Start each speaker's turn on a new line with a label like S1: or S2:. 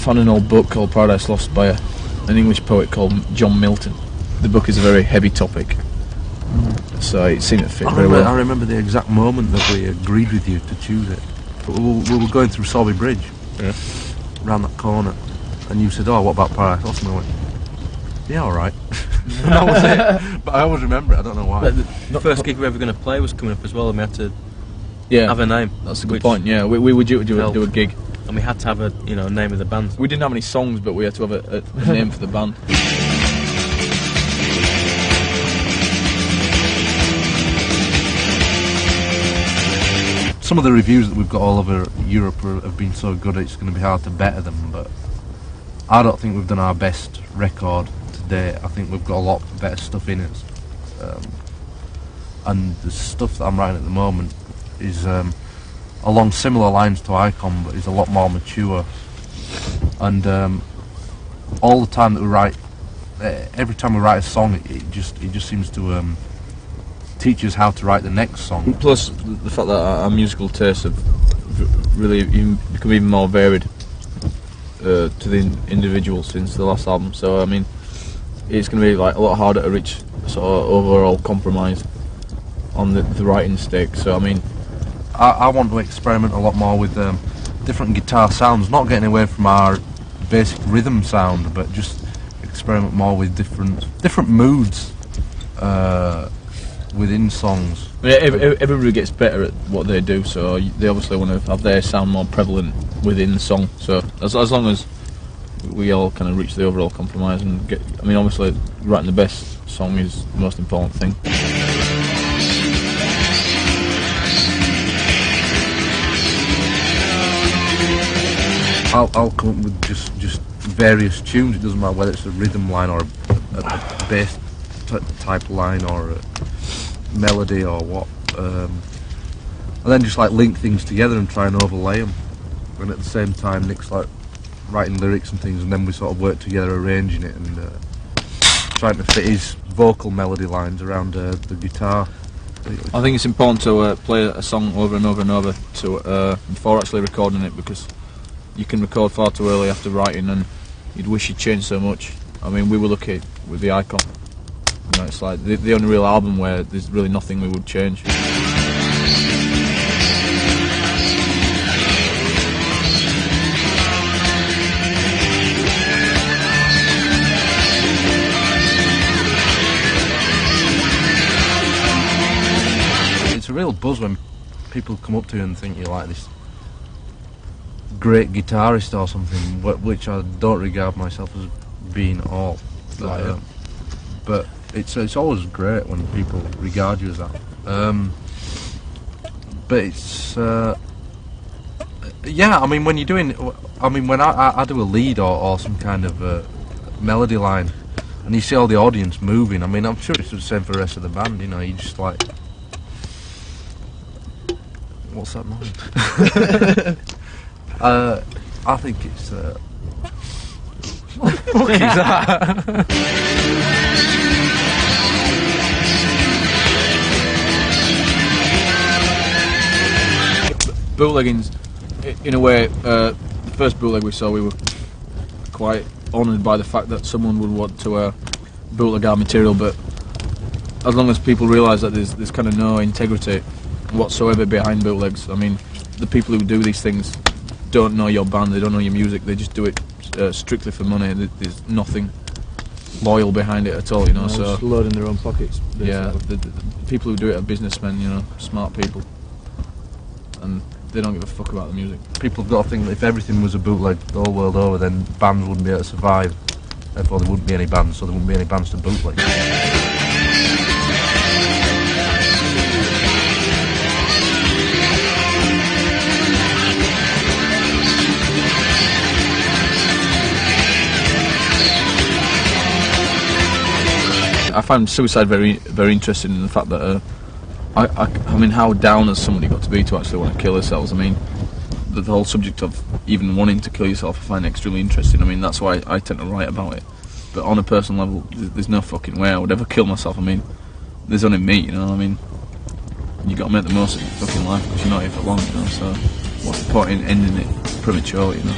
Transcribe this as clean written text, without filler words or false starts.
S1: found an old book called Paradise Lost by an English poet called John Milton. The book is a very heavy topic, so it seemed to fit very well.
S2: I remember the exact moment that we agreed with you to choose it. But we were going through Sorby Bridge, around that corner, and you said, "Oh, what about Paradise Lost?" And I went, "Yeah, all right." That was it. But I always remember it. I don't know why.
S3: The first gig we were ever going to play was coming up as well, and we had to have a name.
S1: That's a good point. Yeah, we were due to do a gig,
S3: and we had to have a name of the band.
S1: We didn't have any songs, but we had to have a name for the band.
S2: Some of the reviews that we've got all over Europe have been so good it's going to be hard to better them, but I don't think we've done our best record to date. I think we've got a lot better stuff in us, and the stuff that I'm writing at the moment is along similar lines to Icon, but is a lot more mature, and all the time that we write, every time we write a song, it just seems to teach us how to write the next song.
S1: Plus the fact that our musical tastes have really become even more varied to the individual since the last album. So I mean, it's going to be like a lot harder to reach sort of overall compromise on the writing stake. So I mean,
S2: I want to experiment a lot more with different guitar sounds, not getting away from our basic rhythm sound, but just experiment more with different moods within songs.
S1: Yeah, everybody gets better at what they do, so they obviously want to have their sound more prevalent within the song. So as long as we all kind of reach the overall compromise and get, I mean, obviously writing the best song is the most important thing.
S2: I'll come up with just various tunes. It doesn't matter whether it's a rhythm line or a bass type line or a melody or what, and then just like link things together and try and overlay them. And at the same time, Nick's like writing lyrics and things, and then we sort of work together arranging it and trying to fit his vocal melody lines around the guitar.
S1: I think it's important to play a song over and over and over before actually recording it, because you can record far too early after writing and you'd wish you'd changed so much. I mean, we were lucky with the Icon. You know, it's like the only real album where there's really nothing we would change.
S2: It's a real buzz when people come up to you and think you're like this great guitarist or something, which I don't regard myself as being at all. But it's always great when people regard you as that. But it's yeah. I mean, when you're doing, I mean, when I do a lead or some kind of melody line, and you see all the audience moving. I mean, I'm sure it's the same for the rest of the band. You know, you just like, what's that noise? I think it's. What the fuck is that?
S1: Bootleggings, in a way, the first bootleg we saw, we were quite honoured by the fact that someone would want to bootleg our material, but as long as people realise that there's kind of no integrity whatsoever behind bootlegs. I mean, the people who do these things don't know your band, they don't know your music, they just do it strictly for money. There's nothing loyal behind it at all, you know. So
S4: just loading their own pockets.
S1: Yeah, the people who do it are businessmen, you know, smart people, and they don't give a fuck about the music.
S2: People have got to think that if everything was a bootleg the whole world over, then bands wouldn't be able to survive. Therefore, there wouldn't be any bands, so there wouldn't be any bands to bootleg.
S1: I find suicide very, very interesting in the fact that I mean, how down has somebody got to be to actually want to kill themselves? I mean, the whole subject of even wanting to kill yourself I find extremely interesting. I mean, that's why I tend to write about it. But on a personal level, there's no fucking way I would ever kill myself. I mean, there's only me, you know. I mean, you got to make the most of your fucking life because you're not here for long, you know. So, what's the point in ending it prematurely, you know?